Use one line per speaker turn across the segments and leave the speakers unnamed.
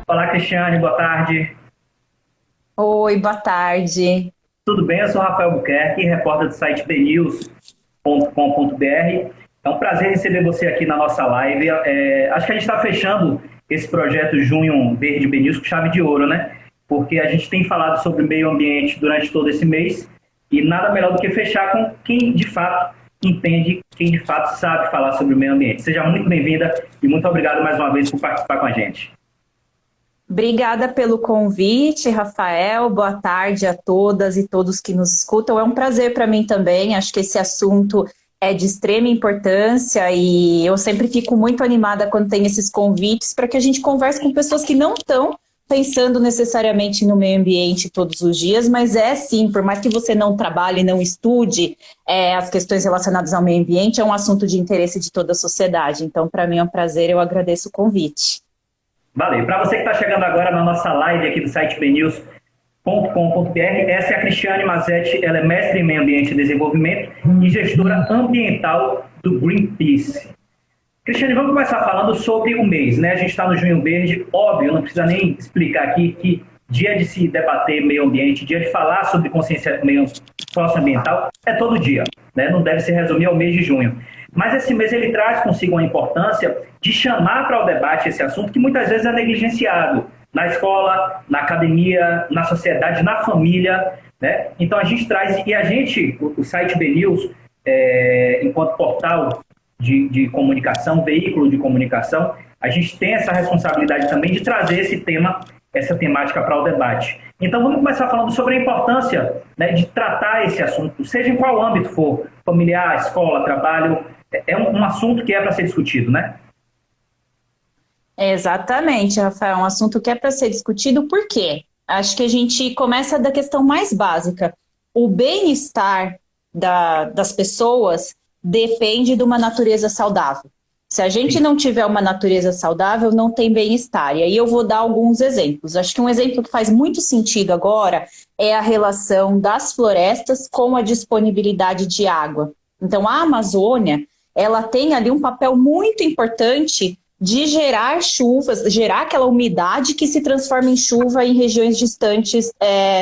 Olá, Cristiane, boa tarde.
Oi, boa tarde.
Tudo bem? Eu sou Rafael Buquerque, repórter do site bnews.com.br. É um prazer receber você aqui na nossa live. Acho que a gente está fechando esse projeto Junho Verde BNews com chave de ouro, né? Porque a gente tem falado sobre meio ambiente durante todo esse mês e nada melhor do que fechar com quem de fato entende, quem de fato sabe falar sobre o meio ambiente. Seja muito bem-vinda e muito obrigado mais uma vez por participar com a gente.
Obrigada pelo convite, Rafael. Boa tarde a todas e todos que nos escutam. É um prazer para mim também. Acho que esse assunto é de extrema importância e eu sempre fico muito animada quando tem esses convites para que a gente converse com pessoas que não estão pensando necessariamente no meio ambiente todos os dias, mas é sim, por mais que você não trabalhe, não estude as questões relacionadas ao meio ambiente, é um assunto de interesse de toda a sociedade. Então, para mim é um prazer, eu agradeço o convite.
Valeu. Para você que está chegando agora na nossa live aqui do site bnews.com.br, essa é a Cristiane Mazetti, ela é mestre em meio ambiente e desenvolvimento e gestora ambiental do Greenpeace. Cristiane, vamos começar falando sobre o mês, né? A gente está no Junho Verde, óbvio, não precisa nem explicar aqui que dia de se debater meio ambiente, dia de falar sobre consciência socioambiental é todo dia, né? Não deve se resumir ao mês de junho. Mas esse mês ele traz consigo a importância de chamar para o debate esse assunto que muitas vezes é negligenciado na escola, na academia, na sociedade, na família, né? Então a gente traz, e a gente, o site BNews, enquanto portal de comunicação, veículo de comunicação, a gente tem essa responsabilidade também de trazer esse tema, essa temática para o debate. Então vamos começar falando sobre a importância, né, de tratar esse assunto, seja em qual âmbito for, familiar, escola, trabalho, é um assunto que é para ser discutido, né?
Exatamente, Rafael, é um assunto que é para ser discutido, por quê? Acho que a gente começa da questão mais básica. O bem-estar das pessoas depende de uma natureza saudável. Se a gente não tiver uma natureza saudável, não tem bem-estar. E aí eu vou dar alguns exemplos. Acho que um exemplo que faz muito sentido agora é a relação das florestas com a disponibilidade de água. Então, a Amazônia, ela tem ali um papel muito importante de gerar chuvas, gerar aquela umidade que se transforma em chuva em regiões distantes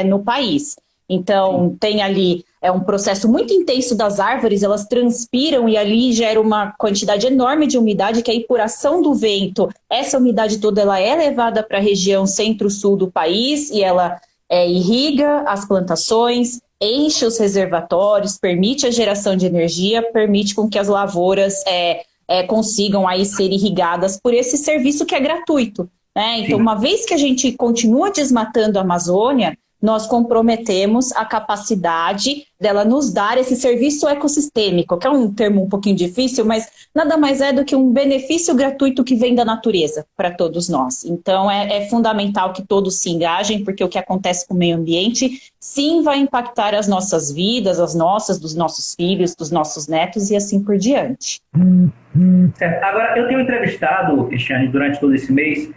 no país. Então, tem ali um processo muito intenso das árvores, elas transpiram e ali gera uma quantidade enorme de umidade, que aí, por ação do vento, essa umidade toda ela é levada para a região centro-sul do país e ela irriga as plantações, enche os reservatórios, permite a geração de energia, permite com que as lavouras consigam aí ser irrigadas por esse serviço que é gratuito, né? Então, uma vez que a gente continua desmatando a Amazônia, nós comprometemos a capacidade dela nos dar esse serviço ecossistêmico, que é um termo um pouquinho difícil, mas nada mais é do que um benefício gratuito que vem da natureza para todos nós. Então, é fundamental que todos se engajem, porque o que acontece com o meio ambiente, sim, vai impactar as nossas vidas, as nossas, dos nossos filhos, dos nossos netos e assim por diante.
Certo. Agora, eu tenho entrevistado, Cristiane, durante todo esse mês,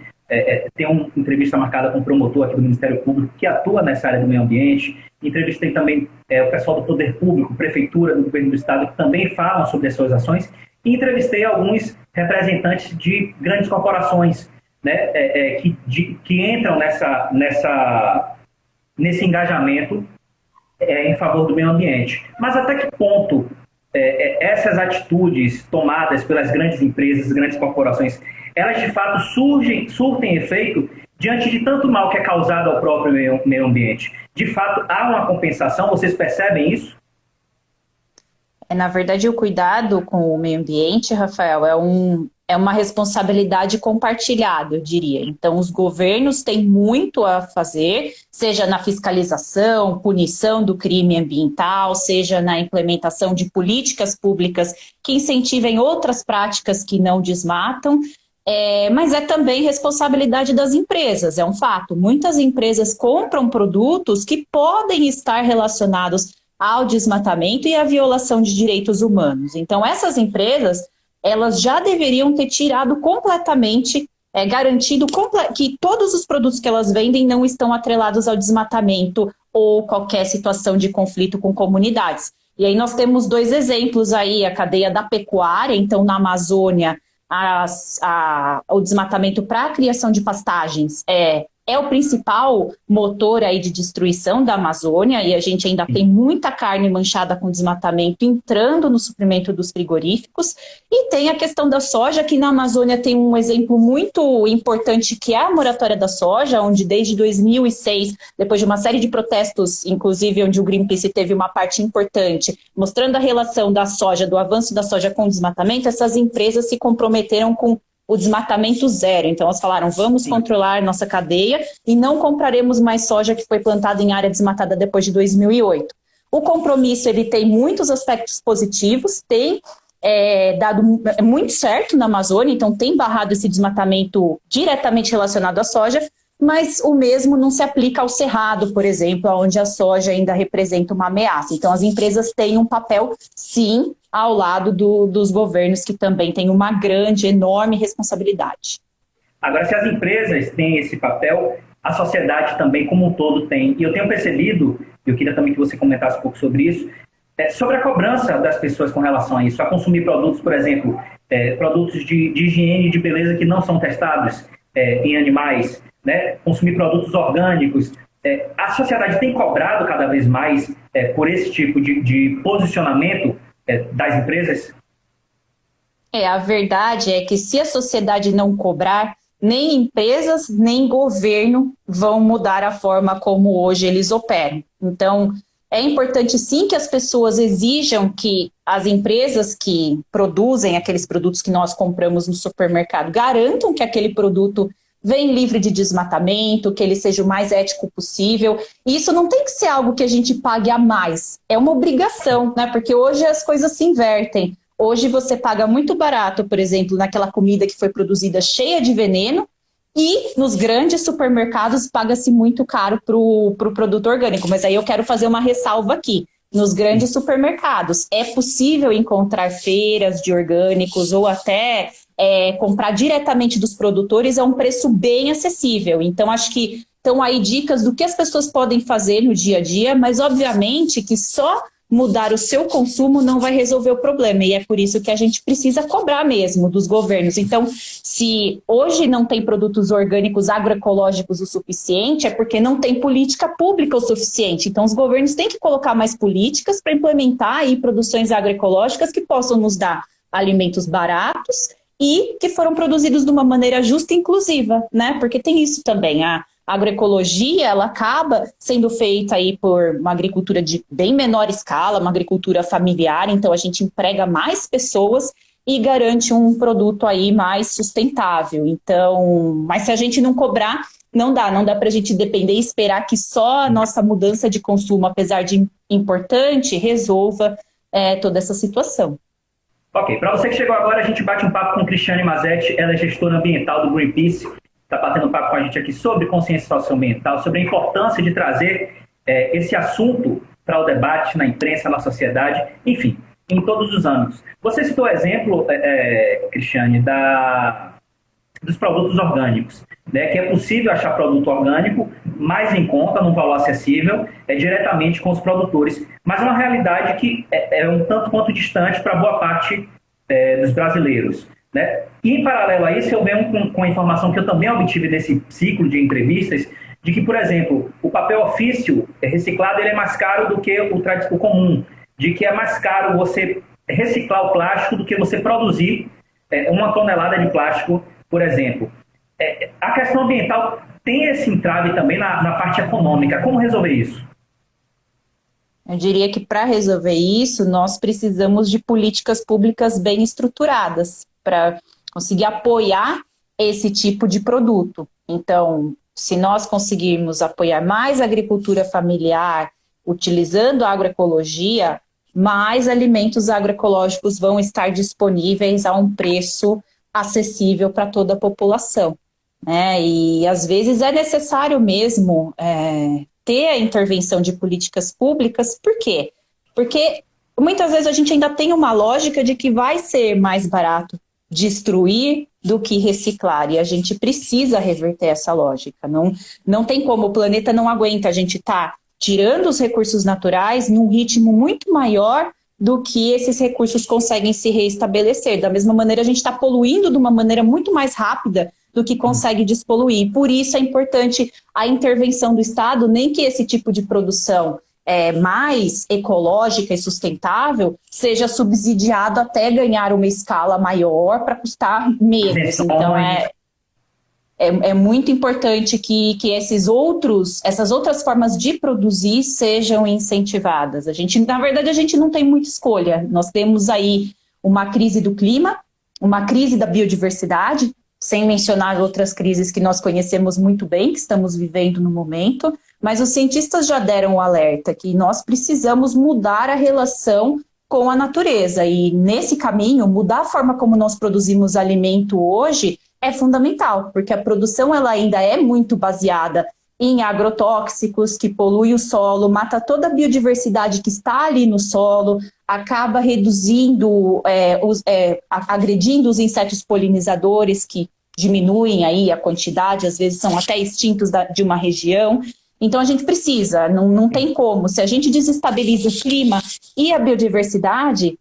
tem uma entrevista marcada com um promotor aqui do Ministério Público que atua nessa área do meio ambiente. Entrevistei também o pessoal do Poder Público, Prefeitura, do Governo do Estado, que também falam sobre as suas ações. E entrevistei alguns representantes de grandes corporações, né, que entram nesse engajamento em favor do meio ambiente. Mas até que ponto essas atitudes tomadas pelas grandes empresas, grandes corporações, elas de fato surtem efeito diante de tanto mal que é causado ao próprio meio ambiente? De fato, há uma compensação? Vocês percebem isso?
Na verdade, o cuidado com o meio ambiente, Rafael, é uma responsabilidade compartilhada, eu diria. Então, os governos têm muito a fazer, seja na fiscalização, punição do crime ambiental, seja na implementação de políticas públicas que incentivem outras práticas que não desmatam, mas é também responsabilidade das empresas, é um fato. Muitas empresas compram produtos que podem estar relacionados ao desmatamento e à violação de direitos humanos. Então, essas empresas, elas já deveriam ter tirado completamente, garantido que todos os produtos que elas vendem não estão atrelados ao desmatamento ou qualquer situação de conflito com comunidades. E aí nós temos dois exemplos aí, a cadeia da pecuária. Então, na Amazônia, o desmatamento para a criação de pastagens é o principal motor aí de destruição da Amazônia, e a gente ainda tem muita carne manchada com desmatamento entrando no suprimento dos frigoríficos. E tem a questão da soja, que na Amazônia tem um exemplo muito importante, que é a moratória da soja, onde desde 2006, depois de uma série de protestos, inclusive onde o Greenpeace teve uma parte importante, mostrando a relação da soja, do avanço da soja com o desmatamento, essas empresas se comprometeram com o desmatamento zero. Então, elas falaram, vamos controlar nossa cadeia e não compraremos mais soja que foi plantada em área desmatada depois de 2008. O compromisso, ele tem muitos aspectos positivos, tem dado muito certo na Amazônia, então tem barrado esse desmatamento diretamente relacionado à soja, mas o mesmo não se aplica ao cerrado, por exemplo, onde a soja ainda representa uma ameaça. Então, as empresas têm um papel, sim, ao lado dos governos, que também têm uma grande, enorme responsabilidade.
Agora, se as empresas têm esse papel, a sociedade também, como um todo, tem. E eu tenho percebido, eu queria também que você comentasse um pouco sobre isso, sobre a cobrança das pessoas com relação a isso, a consumir produtos, por exemplo, produtos de higiene e de beleza que não são testados em animais, né? Consumir produtos orgânicos. A sociedade tem cobrado cada vez mais por esse tipo de posicionamento das empresas?
A verdade é que se a sociedade não cobrar, nem empresas, nem governo vão mudar a forma como hoje eles operam. Então, é importante sim que as pessoas exijam que as empresas que produzem aqueles produtos que nós compramos no supermercado garantam que aquele produto vem livre de desmatamento, que ele seja o mais ético possível. E isso não tem que ser algo que a gente pague a mais. É uma obrigação, né? Porque hoje as coisas se invertem. Hoje você paga muito barato, por exemplo, naquela comida que foi produzida cheia de veneno, e nos grandes supermercados paga-se muito caro para o produto orgânico. Mas aí eu quero fazer uma ressalva aqui. Nos grandes supermercados é possível encontrar feiras de orgânicos ou até comprar diretamente dos produtores a um preço bem acessível. Então, acho que estão aí dicas do que as pessoas podem fazer no dia a dia, mas obviamente que só mudar o seu consumo não vai resolver o problema, e é por isso que a gente precisa cobrar mesmo dos governos. Então, se hoje não tem produtos orgânicos agroecológicos o suficiente, é porque não tem política pública o suficiente. Então, os governos têm que colocar mais políticas para implementar aí produções agroecológicas que possam nos dar alimentos baratos e que foram produzidos de uma maneira justa e inclusiva, né? Porque tem isso também, a agroecologia, ela acaba sendo feita aí por uma agricultura de bem menor escala, uma agricultura familiar, então a gente emprega mais pessoas e garante um produto aí mais sustentável. Então, mas se a gente não cobrar, não dá para a gente depender e esperar que só a nossa mudança de consumo, apesar de importante, resolva toda essa situação.
Ok, para você que chegou agora, a gente bate um papo com Cristiane Mazetti, ela é gestora ambiental do Greenpeace, está batendo um papo com a gente aqui sobre consciência socioambiental, sobre a importância de trazer esse assunto para o debate na imprensa, na sociedade, enfim, em todos os âmbitos. Você citou o exemplo, Cristiane, dos produtos orgânicos, né, que é possível achar produto orgânico mais em conta, num valor acessível, diretamente com os produtores, mas é uma realidade que é um tanto quanto distante para boa parte dos brasileiros. Né? E, em paralelo a isso, eu venho com a informação que eu também obtive desse ciclo de entrevistas, de que, por exemplo, o papel ofício reciclado ele é mais caro do que o comum, de que é mais caro você reciclar o plástico do que você produzir 1 tonelada de plástico, por exemplo. A questão ambiental tem esse entrave também na parte econômica. Como resolver isso?
Eu diria que para resolver isso, nós precisamos de políticas públicas bem estruturadas para conseguir apoiar esse tipo de produto. Então, se nós conseguirmos apoiar mais a agricultura familiar, utilizando a agroecologia, mais alimentos agroecológicos vão estar disponíveis a um preço acessível para toda a população, né? E às vezes é necessário mesmo ter a intervenção de políticas públicas. Por quê? Porque muitas vezes a gente ainda tem uma lógica de que vai ser mais barato destruir do que reciclar, e a gente precisa reverter essa lógica. Não tem como, o planeta não aguenta a gente tirando os recursos naturais num ritmo muito maior do que esses recursos conseguem se reestabelecer. Da mesma maneira, a gente está poluindo de uma maneira muito mais rápida do que consegue despoluir. Por isso é importante a intervenção do Estado, nem que esse tipo de produção mais ecológica e sustentável seja subsidiado até ganhar uma escala maior para custar menos. Então, é muito importante que essas outras formas de produzir sejam incentivadas. Na verdade, a gente não tem muita escolha. Nós temos aí uma crise do clima, uma crise da biodiversidade, sem mencionar outras crises que nós conhecemos muito bem, que estamos vivendo no momento, mas os cientistas já deram o alerta que nós precisamos mudar a relação com a natureza. E nesse caminho, mudar a forma como nós produzimos alimento hoje é fundamental, porque a produção ela ainda é muito baseada em agrotóxicos, que polui o solo, mata toda a biodiversidade que está ali no solo, acaba reduzindo, agredindo os insetos polinizadores, que diminuem aí a quantidade, às vezes são até extintos de uma região. Então a gente precisa, não tem como. Se a gente desestabiliza o clima e a biodiversidade,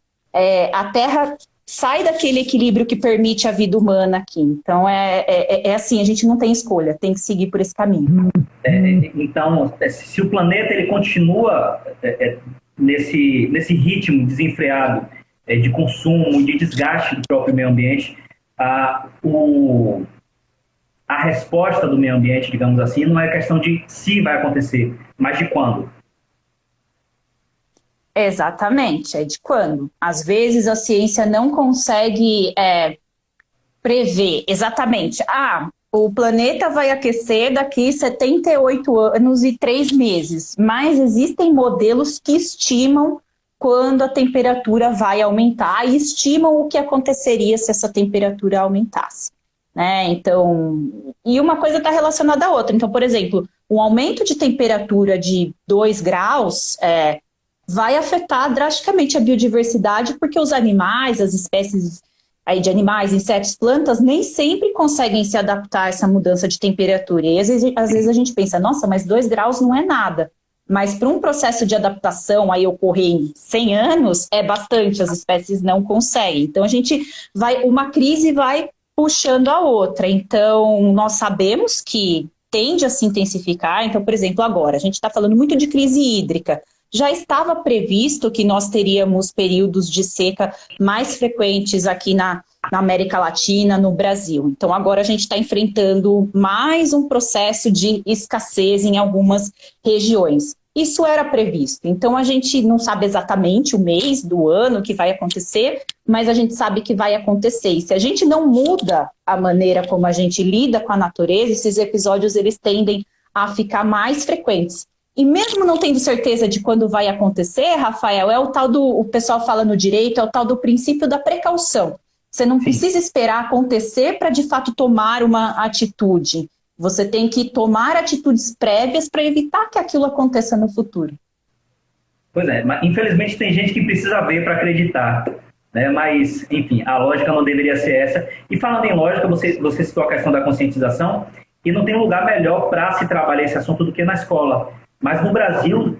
a Terra sai daquele equilíbrio que permite a vida humana aqui. Então, assim, a gente não tem escolha, tem que seguir por esse caminho.
Então, se o planeta ele continua nesse ritmo desenfreado de consumo e de desgaste do próprio meio ambiente, a resposta do meio ambiente, digamos assim, não é questão de se vai acontecer, mas de quando.
Exatamente, é de quando. Às vezes a ciência não consegue prever exatamente. O planeta vai aquecer daqui 78 anos e 3 meses, mas existem modelos que estimam quando a temperatura vai aumentar e estimam o que aconteceria se essa temperatura aumentasse. Né? Então, e uma coisa está relacionada à outra. Então, por exemplo, um aumento de temperatura de 2 graus vai afetar drasticamente a biodiversidade, porque os animais, as espécies aí de animais, insetos, plantas, nem sempre conseguem se adaptar a essa mudança de temperatura. E às vezes a gente pensa, nossa, mas 2 graus não é nada. Mas para um processo de adaptação aí ocorrer em 100 anos, é bastante, as espécies não conseguem. Então uma crise vai puxando a outra. Então, nós sabemos que tende a se intensificar. Então, por exemplo, agora, a gente está falando muito de crise hídrica. Já estava previsto que nós teríamos períodos de seca mais frequentes aqui na América Latina, no Brasil. Então, agora a gente está enfrentando mais um processo de escassez em algumas regiões. Isso era previsto. Então, a gente não sabe exatamente o mês do ano que vai acontecer, mas a gente sabe que vai acontecer. E se a gente não muda a maneira como a gente lida com a natureza, esses episódios eles tendem a ficar mais frequentes. E mesmo não tendo certeza de quando vai acontecer, Rafael, o pessoal fala no direito, é o tal do princípio da precaução. Você não precisa esperar acontecer para, de fato, tomar uma atitude. Você tem que tomar atitudes prévias para evitar que aquilo aconteça no futuro.
Pois é, mas infelizmente tem gente que precisa ver para acreditar. Né? Mas, enfim, a lógica não deveria ser essa. E falando em lógica, você citou a questão da conscientização, e não tem lugar melhor para se trabalhar esse assunto do que na escola. Mas no Brasil,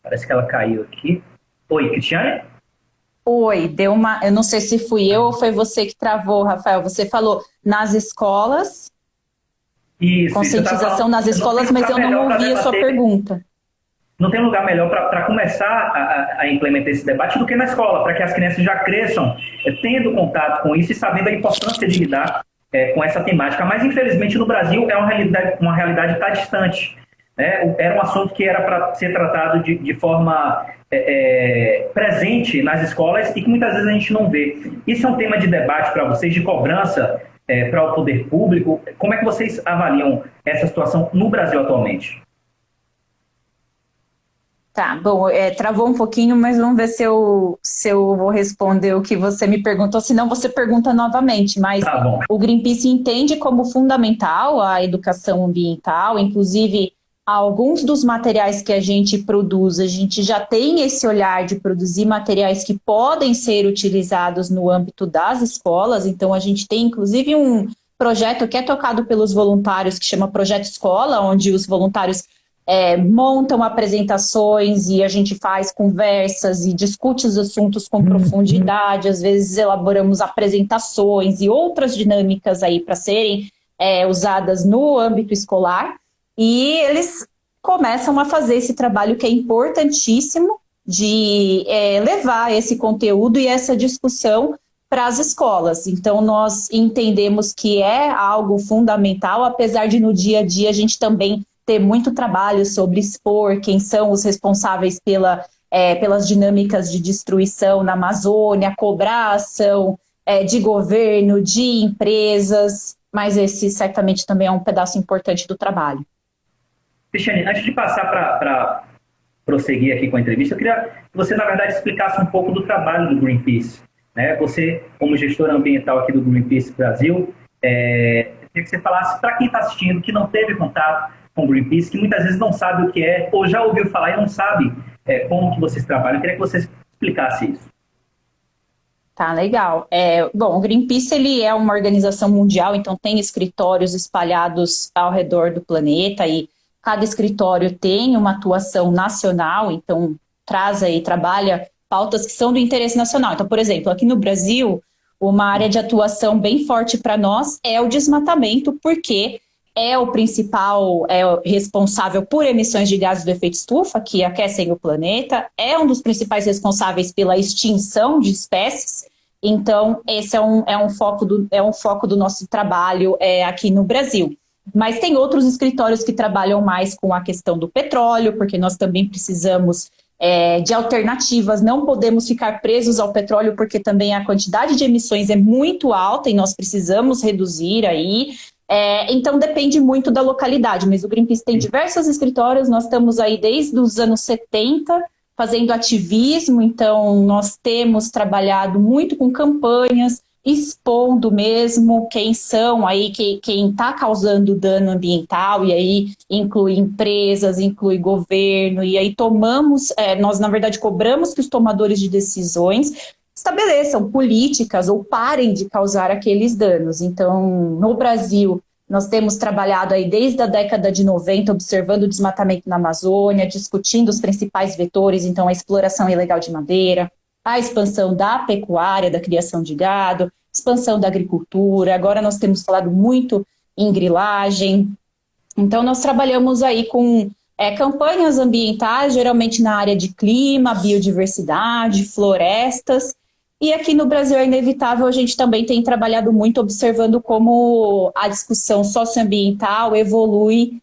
parece que ela caiu aqui. Oi, Cristiane?
Oi, eu não sei se fui eu ou foi você que travou, Rafael. Você falou nas escolas,
Isso,
conscientização nas escolas, mas eu não ouvi a sua pergunta.
Não tem lugar melhor para começar a implementar esse debate do que na escola, para que as crianças já cresçam tendo contato com isso e sabendo a importância de lidar com essa temática. Mas, infelizmente, no Brasil é uma realidade que está distante. Né? Era um assunto que era para ser tratado de forma presente nas escolas e que muitas vezes a gente não vê. Isso é um tema de debate para vocês, de cobrança para o poder público. Como é que vocês avaliam essa situação no Brasil atualmente?
Tá, bom, travou um pouquinho, mas vamos ver se eu vou responder o que você me perguntou, senão você pergunta novamente, mas
Tá bom.
o Greenpeace entende como fundamental a educação ambiental, inclusive alguns dos materiais que a gente produz, a gente já tem esse olhar de produzir materiais que podem ser utilizados no âmbito das escolas, então a gente tem inclusive um projeto que é tocado pelos voluntários, que chama Projeto Escola, onde os voluntários montam apresentações e a gente faz conversas e discute os assuntos com profundidade, às vezes elaboramos apresentações e outras dinâmicas aí para serem usadas no âmbito escolar, e eles começam a fazer esse trabalho que é importantíssimo de levar esse conteúdo e essa discussão para as escolas. Então, nós entendemos que é algo fundamental, apesar de no dia a dia a gente também ter muito trabalho sobre expor quem são os responsáveis pelas dinâmicas de destruição na Amazônia, cobrar ação de governo, de empresas, mas esse certamente também é um pedaço importante do trabalho.
Cristiane, antes de passar para prosseguir aqui com a entrevista, eu queria que você, na verdade, explicasse um pouco do trabalho do Greenpeace, né? Você, como gestora ambiental aqui do Greenpeace Brasil, queria que você falasse para quem está assistindo, que não teve contato com o Greenpeace, que muitas vezes não sabe o que é, ou já ouviu falar e não sabe como que vocês trabalham. Eu queria que você explicasse isso.
Tá, legal. Bom, o Greenpeace ele é uma organização mundial, então tem escritórios espalhados ao redor do planeta e cada escritório tem uma atuação nacional, então trabalha pautas que são do interesse nacional. Então, por exemplo, aqui no Brasil, uma área de atuação bem forte para nós é o desmatamento, porque é o principal responsável por emissões de gases do efeito estufa, que aquecem o planeta, é um dos principais responsáveis pela extinção de espécies. Então, esse é um foco do nosso trabalho aqui no Brasil. Mas tem outros escritórios que trabalham mais com a questão do petróleo, porque nós também precisamos de alternativas, não podemos ficar presos ao petróleo, porque também a quantidade de emissões é muito alta e nós precisamos reduzir aí. Então depende muito da localidade, mas o Greenpeace tem diversos escritórios, nós estamos aí desde os anos 70 fazendo ativismo, então nós temos trabalhado muito com campanhas, expondo mesmo quem são aí, quem está causando dano ambiental, e aí inclui empresas, inclui governo, e aí nós na verdade cobramos que os tomadores de decisões estabeleçam políticas ou parem de causar aqueles danos. Então, no Brasil, nós temos trabalhado aí desde a década de 90, observando o desmatamento na Amazônia, discutindo os principais vetores, então a exploração ilegal de madeira, a expansão da pecuária, da criação de gado, expansão da agricultura. Agora nós temos falado muito em grilagem. Então, nós trabalhamos aí com campanhas ambientais, geralmente na área de clima, biodiversidade, florestas. E aqui no Brasil é inevitável, a gente também tem trabalhado muito observando como a discussão socioambiental evolui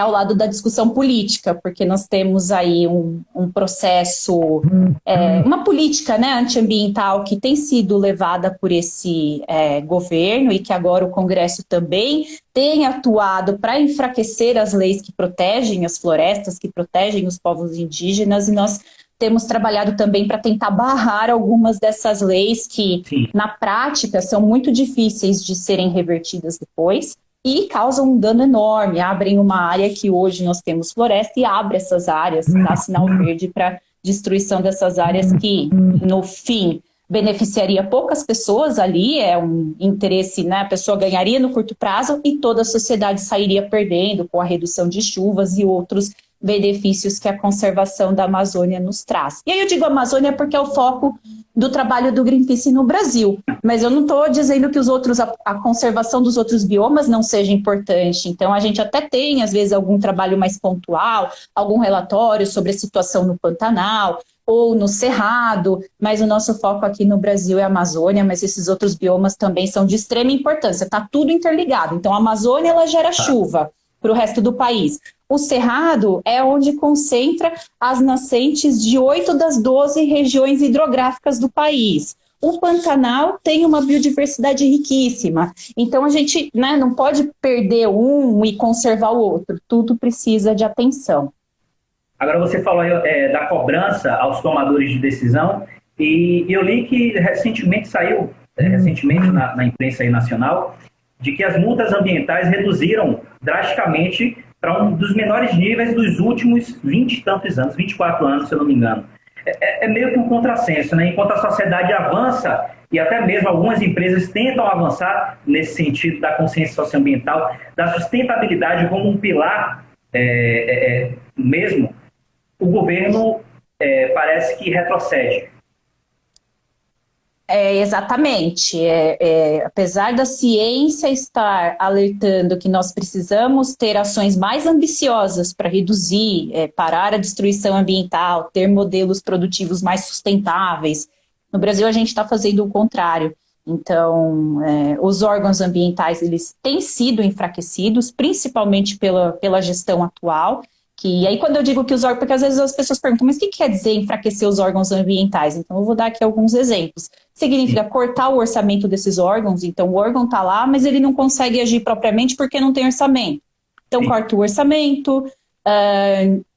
ao lado da discussão política, porque nós temos aí um processo, uma política, né, antiambiental que tem sido levada por esse governo e que agora o Congresso também tem atuado para enfraquecer as leis que protegem as florestas, que protegem os povos indígenas, e nós temos trabalhado também para tentar barrar algumas dessas leis que, sim, na prática, são muito difíceis de serem revertidas depois e causam um dano enorme. Abrem uma área que hoje nós temos floresta e abre essas áreas, dá sinal verde para destruição dessas áreas que, no fim, beneficiaria poucas pessoas ali, é um interesse, né? A pessoa ganharia no curto prazo e toda a sociedade sairia perdendo com a redução de chuvas e outros benefícios que a conservação da Amazônia nos traz. E aí eu digo Amazônia porque é o foco do trabalho do Greenpeace no Brasil, mas eu não estou dizendo que a conservação dos outros biomas não seja importante. Então a gente até tem, às vezes, algum trabalho mais pontual, algum relatório sobre a situação no Pantanal ou no Cerrado, mas o nosso foco aqui no Brasil é a Amazônia, mas esses outros biomas também são de extrema importância, está tudo interligado. Então a Amazônia ela gera chuva para o resto do país. O Cerrado é onde concentra as nascentes de 8 das 12 regiões hidrográficas do país. O Pantanal tem uma biodiversidade riquíssima. Então, a gente, né, não pode perder um e conservar o outro. Tudo precisa de atenção.
Agora você falou da cobrança aos tomadores de decisão, e eu li que recentemente saiu, na imprensa aí nacional, de que as multas ambientais reduziram drasticamente para um dos menores níveis dos últimos 20 e tantos anos, 24 anos, se eu não me engano. É meio que um contrassenso, né? Enquanto a sociedade avança, e até mesmo algumas empresas tentam avançar nesse sentido da consciência socioambiental, da sustentabilidade como um pilar mesmo, o governo parece que retrocede.
Exatamente. Apesar da ciência estar alertando que nós precisamos ter ações mais ambiciosas para reduzir, parar a destruição ambiental, ter modelos produtivos mais sustentáveis, no Brasil a gente está fazendo o contrário. Então, os órgãos ambientais eles têm sido enfraquecidos, principalmente pela gestão atual. E aí, quando eu digo que os órgãos, porque às vezes as pessoas perguntam, mas o que quer dizer enfraquecer os órgãos ambientais? Então, eu vou dar aqui alguns exemplos. Significa cortar o orçamento desses órgãos, então o órgão está lá, mas ele não consegue agir propriamente porque não tem orçamento. Então, corta o orçamento,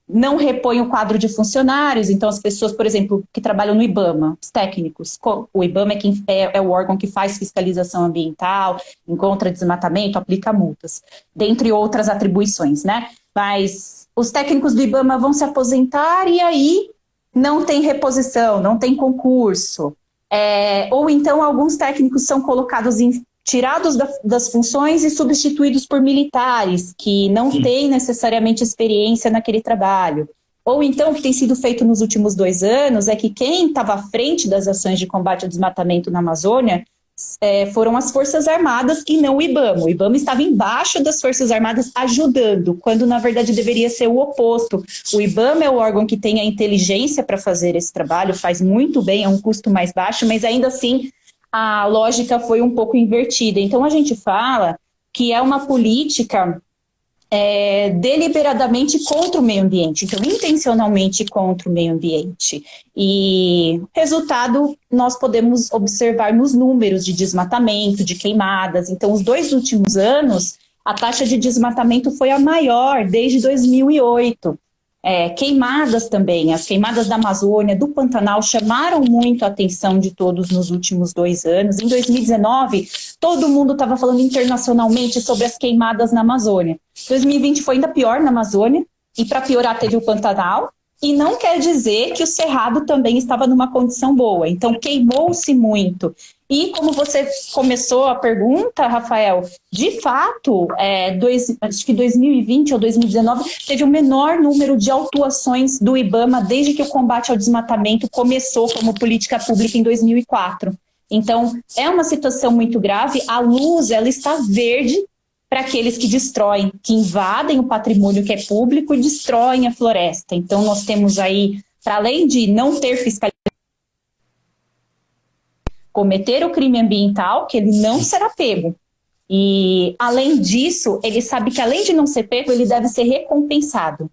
não repõe o quadro de funcionários, então as pessoas, por exemplo, que trabalham no IBAMA, os técnicos, o IBAMA é o órgão que faz fiscalização ambiental, encontra desmatamento, aplica multas, dentre outras atribuições, né? Mas os técnicos do IBAMA vão se aposentar e aí não tem reposição, não tem concurso. Ou então alguns técnicos são tirados das funções e substituídos por militares que não têm necessariamente experiência naquele trabalho. Ou então, o que tem sido feito nos últimos 2 anos é que quem estava à frente das ações de combate ao desmatamento na Amazônia foram as Forças Armadas e não o IBAMA. O IBAMA estava embaixo das Forças Armadas ajudando, quando na verdade deveria ser o oposto. O IBAMA é o órgão que tem a inteligência para fazer esse trabalho, faz muito bem, é um custo mais baixo, mas ainda assim a lógica foi um pouco invertida. Então a gente fala que é uma política deliberadamente contra o meio ambiente, então intencionalmente contra o meio ambiente. E resultado nós podemos observar nos números de desmatamento, de queimadas. Então os 2 últimos anos a taxa de desmatamento foi a maior desde 2008. Queimadas também, as queimadas da Amazônia, do Pantanal, chamaram muito a atenção de todos nos últimos 2 anos. Em 2019, todo mundo estava falando internacionalmente sobre as queimadas na Amazônia. 2020 foi ainda pior na Amazônia, e para piorar teve o Pantanal, e não quer dizer que o Cerrado também estava numa condição boa. Então queimou-se muito. E como você começou a pergunta, Rafael, de fato, acho que 2020 ou 2019 teve o menor número de autuações do IBAMA desde que o combate ao desmatamento começou como política pública em 2004. Então, é uma situação muito grave. A luz ela está verde para aqueles que destroem, que invadem o patrimônio que é público e destroem a floresta. Então, nós temos aí, para além de não ter fiscalização, cometer o crime ambiental, que ele não será pego. E, além disso, ele sabe que, além de não ser pego, ele deve ser recompensado.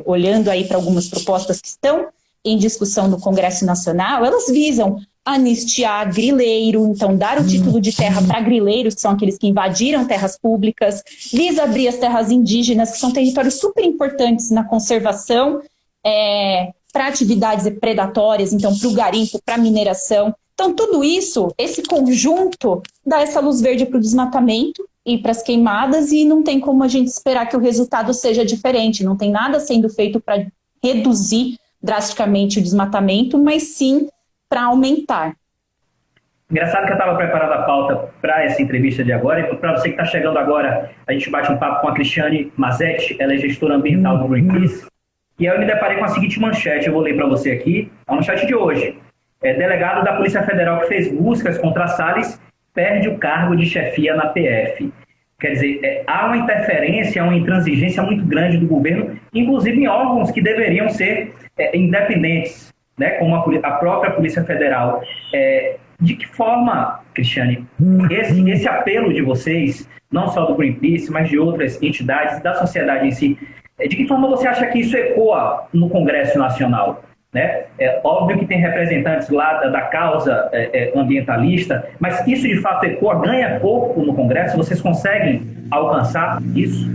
Olhando aí para algumas propostas que estão em discussão no Congresso Nacional, elas visam anistiar grileiro, então dar o título de terra para grileiros, que são aqueles que invadiram terras públicas, visa abrir as terras indígenas, que são territórios super importantes na conservação, para atividades predatórias, então para o garimpo, para a mineração. Então, tudo isso, esse conjunto, dá essa luz verde para o desmatamento e para as queimadas, e não tem como a gente esperar que o resultado seja diferente. Não tem nada sendo feito para reduzir drasticamente o desmatamento, mas sim para aumentar.
Engraçado que eu estava preparando a pauta para essa entrevista de agora, e para você que está chegando agora, a gente bate um papo com a Cristiane Mazetti, ela é gestora ambiental do Greenpeace, e aí eu me deparei com a seguinte manchete, eu vou ler para você aqui, a manchete de hoje. Delegado da Polícia Federal que fez buscas contra Salles perde o cargo de chefia na PF. Quer dizer, há uma interferência, uma intransigência muito grande do governo, inclusive em órgãos que deveriam ser independentes, né, como a própria Polícia Federal. De que forma, Cristiane, esse apelo de vocês, não só do Greenpeace, mas de outras entidades, da sociedade em si, de que forma você acha que isso ecoa no Congresso Nacional? Né? É óbvio que tem representantes lá da causa ambientalista, mas isso de fato ecoa, ganha corpo no Congresso? Vocês conseguem alcançar isso?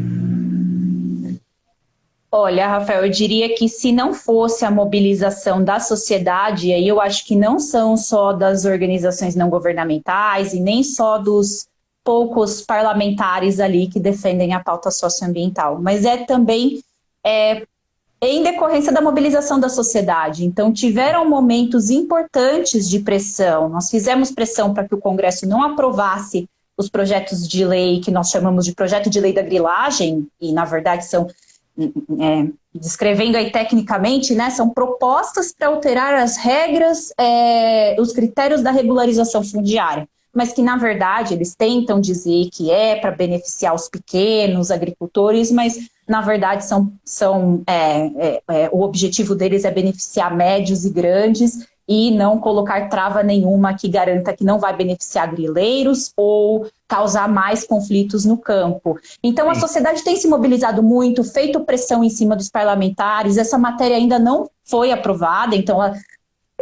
Olha, Rafael, eu diria que se não fosse a mobilização da sociedade, aí eu acho que não são só das organizações não governamentais e nem só dos poucos parlamentares ali que defendem a pauta socioambiental, mas é também em decorrência da mobilização da sociedade. Então, tiveram momentos importantes de pressão. Nós fizemos pressão para que o Congresso não aprovasse os projetos de lei que nós chamamos de projeto de lei da grilagem, e na verdade são descrevendo aí tecnicamente, né, são propostas para alterar as regras, os critérios da regularização fundiária, mas que na verdade eles tentam dizer que é para beneficiar os pequenos agricultores, mas na verdade o objetivo deles é beneficiar médios e grandes e não colocar trava nenhuma que garanta que não vai beneficiar grileiros ou causar mais conflitos no campo. Então, a sociedade tem se mobilizado muito, feito pressão em cima dos parlamentares, essa matéria ainda não foi aprovada, então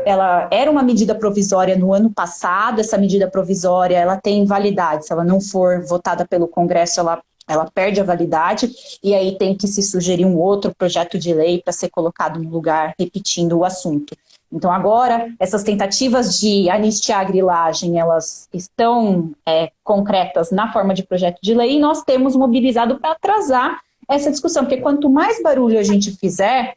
ela era uma medida provisória no ano passado, essa medida provisória ela tem validade, se ela não for votada pelo Congresso, ela perde a validade, e aí tem que se sugerir um outro projeto de lei para ser colocado no lugar, repetindo o assunto. Então, agora, essas tentativas de anistiar a grilagem, elas estão concretas na forma de projeto de lei, e nós temos mobilizado para atrasar essa discussão, porque quanto mais barulho a gente fizer,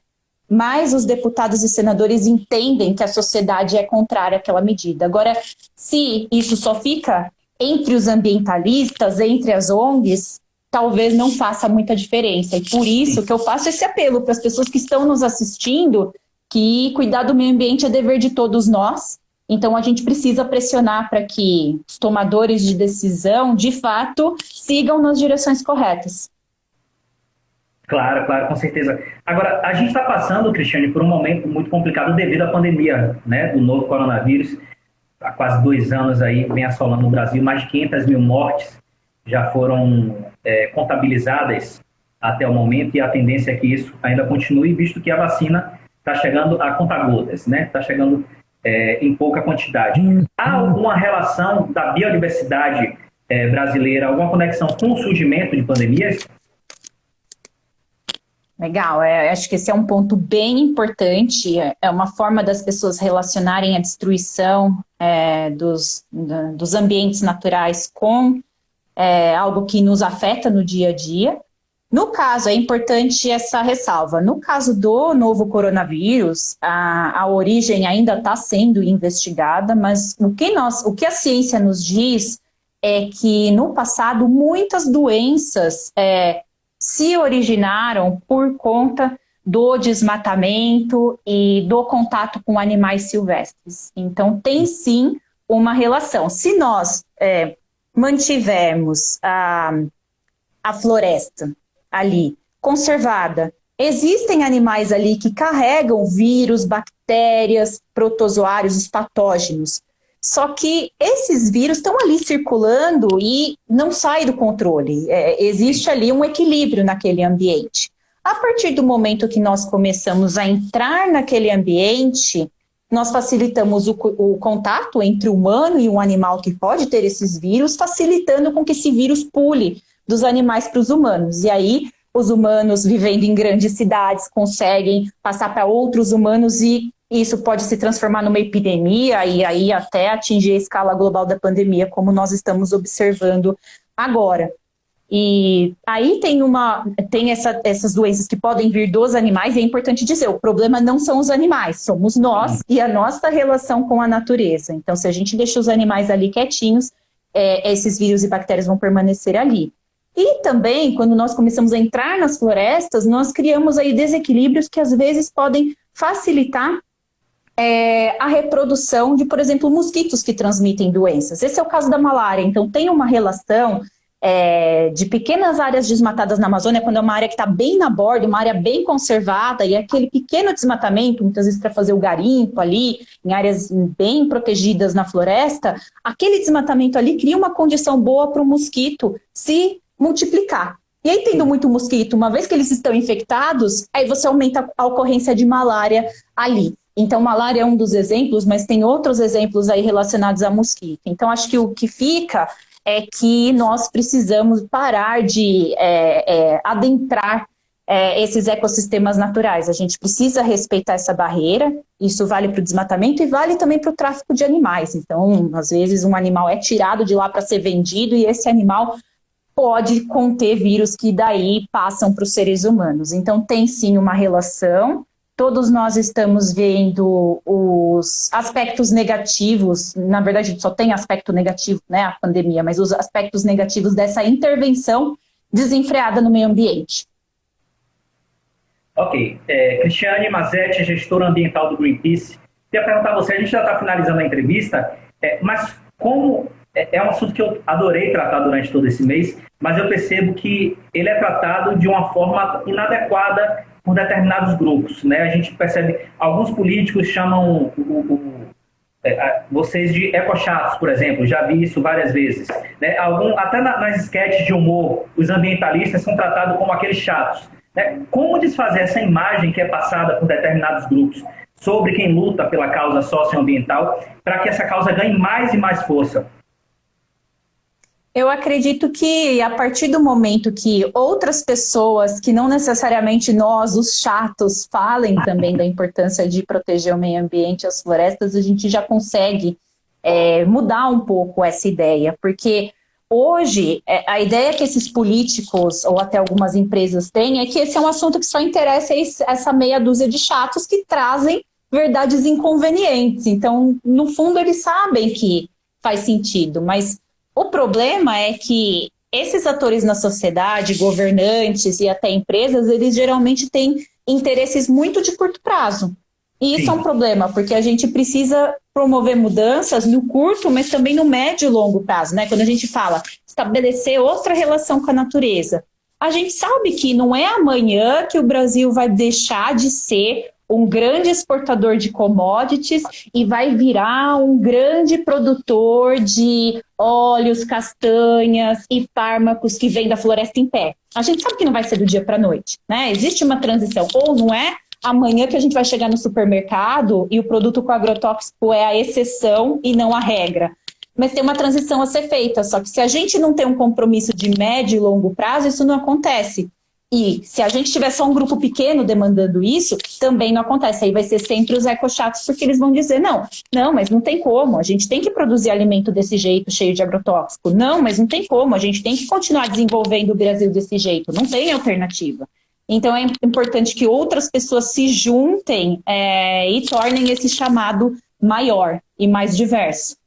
mais os deputados e senadores entendem que a sociedade é contrária àquela medida. Agora, se isso só fica entre os ambientalistas, entre as ONGs, talvez não faça muita diferença. E por isso que eu faço esse apelo para as pessoas que estão nos assistindo, que cuidar do meio ambiente é dever de todos nós. Então, a gente precisa pressionar para que os tomadores de decisão, de fato, sigam nas direções corretas.
Claro, claro, com certeza. Agora, a gente está passando, Cristiane, por um momento muito complicado devido à pandemia, né, do novo coronavírus. Há quase 2 anos aí vem assolando o Brasil, mais de 500 mil mortes já foram contabilizadas até o momento, e a tendência é que isso ainda continue, visto que a vacina está chegando a conta-gotas, né? Está chegando em pouca quantidade. Há alguma relação da biodiversidade brasileira, alguma conexão com o surgimento de pandemias?
Legal, acho que esse é um ponto bem importante, é uma forma das pessoas relacionarem a destruição dos ambientes naturais com algo que nos afeta no dia a dia. No caso, é importante essa ressalva, no caso do novo coronavírus, a origem ainda está sendo investigada, mas o que a ciência nos diz é que no passado muitas doenças se originaram por conta do desmatamento e do contato com animais silvestres. Então, tem sim uma relação. Se nós mantivermos a floresta ali conservada, existem animais ali que carregam vírus, bactérias, protozoários, os patógenos. Só que esses vírus estão ali circulando e não saem do controle. Existe ali um equilíbrio naquele ambiente. A partir do momento que nós começamos a entrar naquele ambiente, nós facilitamos o contato entre o humano e um animal que pode ter esses vírus, facilitando com que esse vírus pule dos animais para os humanos. E aí, os humanos vivendo em grandes cidades conseguem passar para outros humanos e isso pode se transformar numa epidemia e aí até atingir a escala global da pandemia, como nós estamos observando agora. E aí tem essas doenças que podem vir dos animais, e é importante dizer, o problema não são os animais, somos nós e a nossa relação com a natureza. Então, se a gente deixa os animais ali quietinhos, esses vírus e bactérias vão permanecer ali. E também, quando nós começamos a entrar nas florestas, nós criamos aí desequilíbrios que às vezes podem facilitar a reprodução de, por exemplo, mosquitos que transmitem doenças. Esse é o caso da malária. Então, tem uma relação de pequenas áreas desmatadas na Amazônia, quando é uma área que está bem na borda, uma área bem conservada, e aquele pequeno desmatamento, muitas vezes para fazer o garimpo ali, em áreas bem protegidas na floresta, aquele desmatamento ali cria uma condição boa para o mosquito se multiplicar. E aí, tendo muito mosquito, uma vez que eles estão infectados, aí você aumenta a ocorrência de malária ali. Então, malária é um dos exemplos, mas tem outros exemplos aí relacionados a mosquito. Então, acho que o que fica é que nós precisamos parar de adentrar esses ecossistemas naturais. A gente precisa respeitar essa barreira, isso vale para o desmatamento e vale também para o tráfico de animais. Então, às vezes, um animal é tirado de lá para ser vendido e esse animal pode conter vírus que daí passam para os seres humanos. Então, tem sim uma relação. Todos nós estamos vendo os aspectos negativos, na verdade só tem aspecto negativo, né, a pandemia, mas os aspectos negativos dessa intervenção desenfreada no meio ambiente.
Ok. Cristiane Mazetti, gestora ambiental do Greenpeace. Queria perguntar a você, a gente já está finalizando a entrevista, mas como é um assunto que eu adorei tratar durante todo esse mês, mas eu percebo que ele é tratado de uma forma inadequada por determinados grupos, né? A gente percebe, alguns políticos chamam vocês de ecochatos, por exemplo, já vi isso várias vezes, né? Até nas esquetes de humor, os ambientalistas são tratados como aqueles chatos, né? Como desfazer essa imagem que é passada por determinados grupos sobre quem luta pela causa socioambiental para que essa causa ganhe mais e mais força?
Eu acredito que a partir do momento que outras pessoas, que não necessariamente nós, os chatos, falem também da importância de proteger o meio ambiente e as florestas, a gente já consegue mudar um pouco essa ideia, porque hoje a ideia que esses políticos ou até algumas empresas têm é que esse é um assunto que só interessa essa meia dúzia de chatos que trazem verdades inconvenientes. Então, no fundo, eles sabem que faz sentido, mas o problema é que esses atores na sociedade, governantes e até empresas, eles geralmente têm interesses muito de curto prazo. E isso é um problema, porque a gente precisa promover mudanças no curto, mas também no médio e longo prazo, né? Quando a gente fala estabelecer outra relação com a natureza, a gente sabe que não é amanhã que o Brasil vai deixar de ser um grande exportador de commodities e vai virar um grande produtor de óleos, castanhas e fármacos que vem da floresta em pé. A gente sabe que não vai ser do dia para a noite, né? Existe uma transição, ou não é amanhã que a gente vai chegar no supermercado e o produto com agrotóxico é a exceção e não a regra. Mas tem uma transição a ser feita, só que se a gente não tem um compromisso de médio e longo prazo, isso não acontece. E se a gente tiver só um grupo pequeno demandando isso, também não acontece. Aí vai ser sempre os ecochatos, porque eles vão dizer, não, mas não tem como, a gente tem que produzir alimento desse jeito, cheio de agrotóxico. Não, mas não tem como, a gente tem que continuar desenvolvendo o Brasil desse jeito, não tem alternativa. Então é importante que outras pessoas se juntem e tornem esse chamado maior e mais diverso.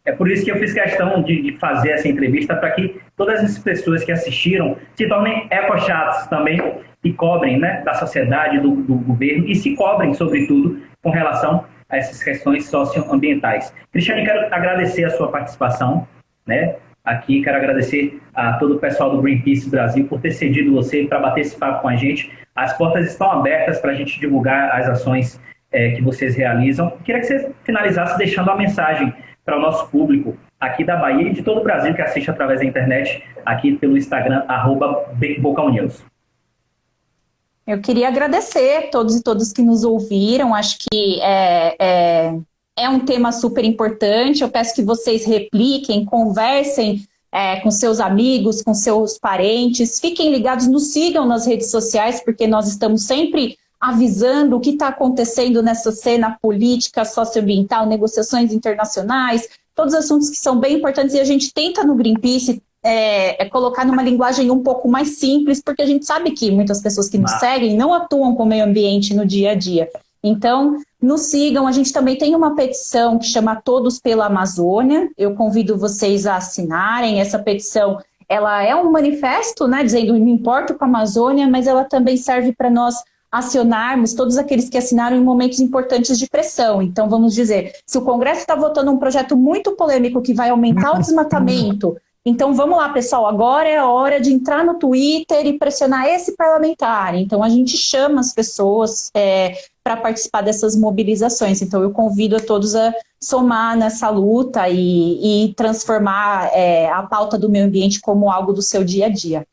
É por isso que eu fiz questão de fazer essa entrevista, para que todas as pessoas que assistiram se tornem ecochatos também e cobrem, né, da sociedade, do governo, e se cobrem, sobretudo, com relação a essas questões socioambientais. Cristiane, quero agradecer a sua participação, né, aqui. Quero agradecer a todo o pessoal do Greenpeace Brasil por ter cedido você para bater esse papo com a gente. As portas estão abertas para a gente divulgar as ações que vocês realizam. Queria que você finalizasse deixando uma mensagem para o nosso público aqui da Bahia e de todo o Brasil que assiste através da internet, aqui pelo Instagram, @BocalNews.
Eu queria agradecer a todos e todas que nos ouviram. Acho que é um tema super importante. Eu peço que vocês repliquem, conversem com seus amigos, com seus parentes. Fiquem ligados, nos sigam nas redes sociais, porque nós estamos sempre avisando o que está acontecendo nessa cena política, socioambiental, negociações internacionais, todos os assuntos que são bem importantes, e a gente tenta no Greenpeace colocar numa linguagem um pouco mais simples, porque a gente sabe que muitas pessoas que nos seguem não atuam com o meio ambiente no dia a dia. Então, nos sigam. A gente também tem uma petição que chama Todos pela Amazônia. Eu convido vocês a assinarem. Essa petição, ela é um manifesto, né, dizendo me importo com a Amazônia, mas ela também serve para nós acionarmos todos aqueles que assinaram em momentos importantes de pressão. Então, vamos dizer, se o Congresso está votando um projeto muito polêmico que vai aumentar o desmatamento, então vamos lá, pessoal, agora é a hora de entrar no Twitter e pressionar esse parlamentar. Então, a gente chama as pessoas para participar dessas mobilizações. Então, eu convido a todos a somar nessa luta e transformar a pauta do meio ambiente como algo do seu dia a dia.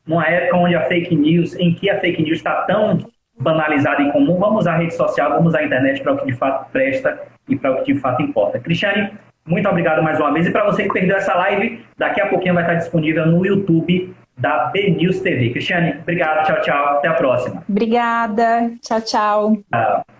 Numa época onde em que a fake news está tão banalizada e comum, vamos usar a rede social, vamos usar a internet para o que de fato presta e para o que de fato importa. Cristiane, Muito obrigado mais uma vez. E para você que perdeu essa live, daqui a pouquinho vai estar disponível no YouTube da BNews TV. Cristiane, obrigado. Tchau, tchau. Até a próxima.
Obrigada. Tchau, tchau.
Tchau.